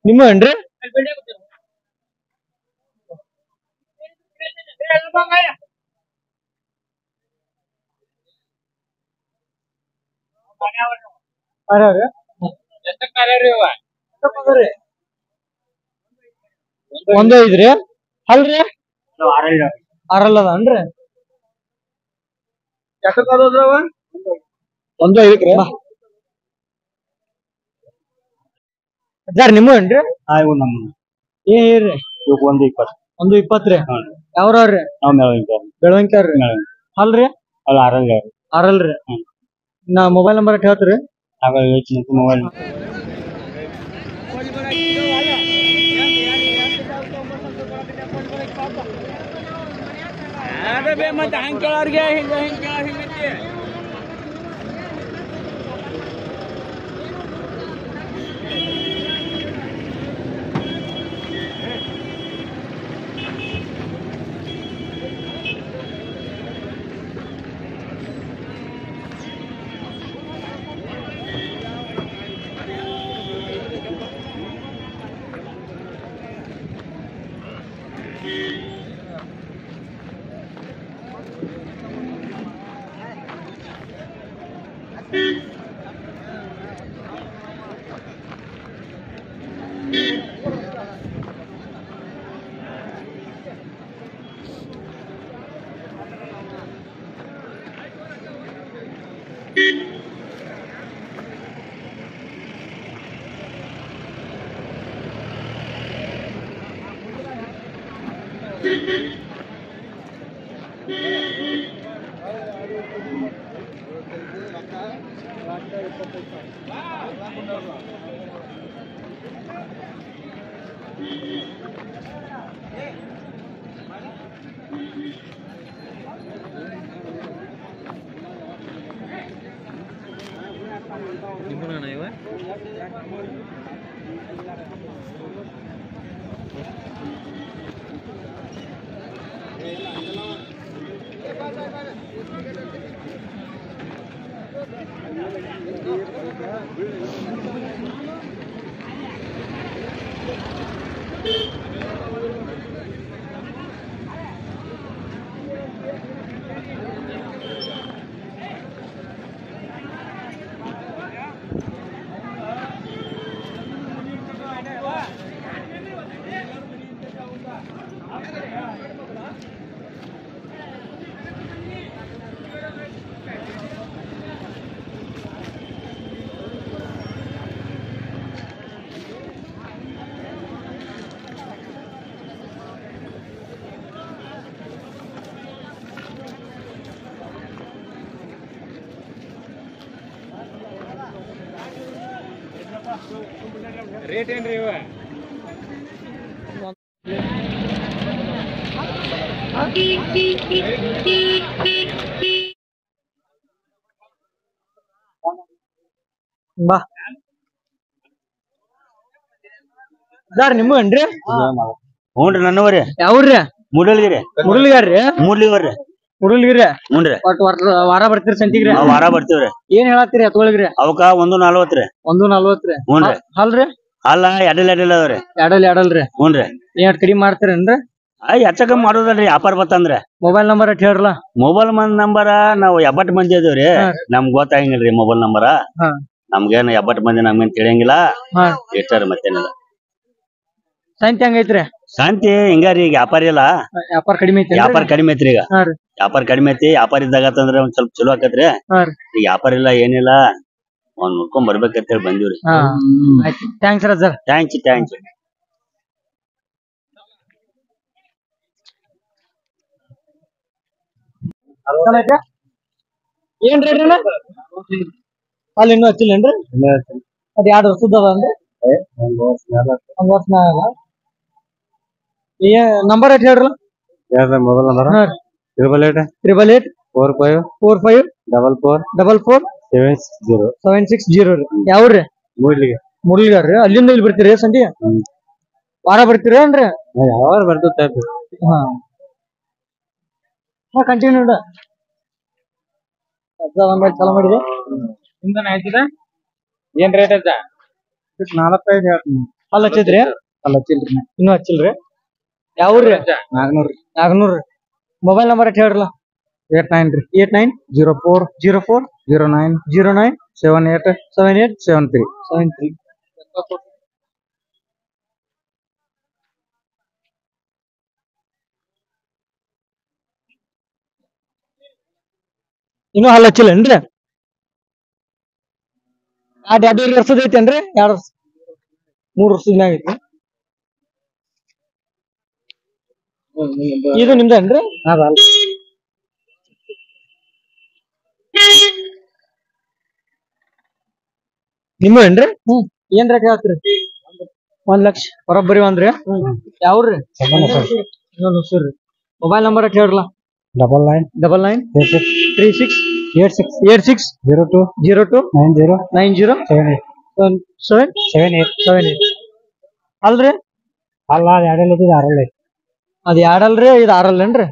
ನಿಮ್ಮ ಏನ್ರಿ ಒಂದೇ ಐದ್ರಿ ಅಲ್ರಿ ಆರಲ್ಲ ಅನ್ರಿ ಒಂದು ಐದಕ್ರಿ ಸರ್ ನಿಮ್ಮ ಏನ್ರಿ ಏನ್ರಿ ಒಂದು 20 ಒಂದು 20 ಯಾವ್ರವ್ರಿ ಬೆಳವಂಕ್ಯಾರ್ರಿ ಅಲ್ರಿ ಆರಲ್ರಿ ನಾ ಮೊಬೈಲ್ ನಂಬರ್ ಹೇಳ್ತೀರಿ ಮೊಬೈಲ್ ಮತ್ತೆ ಹಂಗೆ ಕೇಳೋರ್ಗೆ ಹಿಂಗೈತಿ ರೇಟ್ ಏನ್ರಿ ಇವ ಬಾ ಸರ್ ನಿಮ್ಮ ಏನ್ರಿ ಹ್ಞೂನ್ರಿ ನನ್ನವರಿ ಯಾವ್ರಿ ಮೂಡಲ್ಗಿರಿ ಮುಡ್ಲಿಗಾರ್ರಿ ಹುಡುಲ್ಗಿರಿ ಹ್ಞೂನ್ರಿ ವಾರ ಬರ್ತೀರಿ ಸಂತಿಗ್ರಿ ವಾರ ಬರ್ತೀವ್ರಿ ಏನ್ ಹೇಳತ್ತೀರಿ ಎತ್ಕೊಳಗ್ರಿ ಅವಕ್ಕ 140 ರೀ 140 ಹ್ಞೂನ್ರಿ ಅಲ್ರಿ ಅಲ್ಲ ಎಡಲ್ ಅದಾವ್ರಿ ಎಡಲ್ರಿ ಹ್ಞೂನ್ರಿ ಏನ್ ಕಡಿಮೆ ಮಾಡ್ತೀರೇನ್ರಿ ಹೆಚ್ಚಕ ಮಾಡೋದಲ್ರಿ ವ್ಯಾಪಾರ ಬತ್ತಂದ್ರ ಮೊಬೈಲ್ ನಂಬರ್ ಹೇಳ್ರಲ್ಲ ಮೊಬೈಲ್ ನಂಬರ ನಾವು 70 ಮಂದಿ ಅದೇವ್ರಿ ನಮ್ಗ್ ಗೊತ್ತಾಗಿಲ್ರಿ ಮೊಬೈಲ್ ನಂಬರ ನಮ್ಗೇನು 70 ಮಂದಿ ನಮ್ಗೇನ್ ತಿಳಿಯಂಗಿಲ್ಲ ಎಷ್ಟಾರ ಮತ್ತೇನಿಲ್ಲ ಸಂತಿ ಹೆಂಗೈತ್ರಿ ಶಾಂತಿ ಹಿಂಗಾರಿ ಈಗ ವ್ಯಾಪಾರ ಇಲ್ಲ ವ್ಯಾಪಾರ ಕಡಿಮೆ ಐತಿ ವ್ಯಾಪಾರ ಕಡಿಮೆ ಐತ್ರಿ ಈಗ ವ್ಯಾಪಾರ ಕಡಿಮೆ ಐತಿ ವ್ಯಾಪಾರ ಇದ್ದಾಗತ್ತಂದ್ರ ಒಂದ್ ಸ್ವಲ್ಪ ಚಲೋ ಆಕತ್ರಿ ಈಗ ವ್ಯಾಪಾರ ಇಲ್ಲ ಏನಿಲ್ಲ ಒಂದ್ ನೋಡ್ಕೊಂಡ್ ಬರ್ಬೇಕಂತ ಹೇಳಿ ಬಂದಿವ್ರಿ ಥ್ಯಾಂಕ್ಸ್ ಸರ್ ಥ್ಯಾಂಕ್ಸ್ ಏನ್ ರೇಟ್ ಅಲ್ಲಿ ಇನ್ನೂ ಹಚ್ಚಿಲ್ಲೇನ್ರಿ ಅದ್ 2 ವರ್ಷದ ಅನ್ರಿ ಒಂದ್ ವರ್ಷ ಮ್ಯಾಗ ನಂಬರ್ ಎಟ್ ಹೇಳ್ರಲ್ಲ ಮೊಬೈಲ್ ನಂಬರ್ 888 45 44 760 ರೀ ಯಾವ್ರಿ ಮುರಳಿಗಾರ್ರಿ ಅಲ್ಲಿಂದ ಇಲ್ಲಿ ಬರ್ತೀರಿ ಸಂಜೆ ವಾರ ಬರ್ತೀರಿ ಏನ್ರಿ ಯಾವಾಗ ಬರ್ತೈತೆ ಕಂಟಿನ್ಯೂ ಚಲೋ ಮಾಡಿದೆ ನಿಮ್ದನ ಆಯ್ತಿದ ಏನ್ ರೇಟ್ ಐತ 45 ಹೇಳ್ತೀನಿ ಅಲ್ಲಿ ಹಚ್ಚಿದ್ರಿ ಅಲ್ಲಿ ಹಚ್ಚಿಲ್ರಿ ಇನ್ನೂ ಹಚ್ಚಿಲ್ರಿ ಯಾವ್ರಿ ನಾಗ್ನೂರ್ ಮೊಬೈಲ್ ನಂಬರ್ ಅಟ್ ಹೇಳ್ರಲ್ಲ 89 ರೀ 89 04 04 09 09 78 78 73 73 ಇನ್ನೂ ಹಲ್ಲ ಹಚ್ಚಿಲ್ಲೇನ್ರಿ ಅದ್ 2 ವರ್ಷದ ಐತೇನ್ರಿ 2 ವರ್ಷ 3 ವರ್ಷದ ಮ್ಯಾಗ ಐತಿ ಇದು ನಿಮ್ದೇನ್ರಿ ನಿಮ್ಮವೇನ್ರಿ ಏನ್ ರೇಟ್ ಹೇಳ್ತೀರಿ 1 ಲಕ್ಷ ಬರೋಬ್ಬರಿ ಒಂದ್ರಿ ಯಾವ್ರಿ ಇನ್ನೊಂದು ಮೊಬೈಲ್ ನಂಬರ್ ಅಟ್ ಹೇಳ್ರಲ್ಲ 99 36 86 02 02 90 90 78 ಅಲ್ರಿ ಅಲ್ಲ ಅದು ಎರಡಲ್ಲಿ ಅರಳ್ಳಿ ಅದ್ ಎರಡಲ್ರಿ ಇದು ಆರಲ್ಲೇನ್ರಿ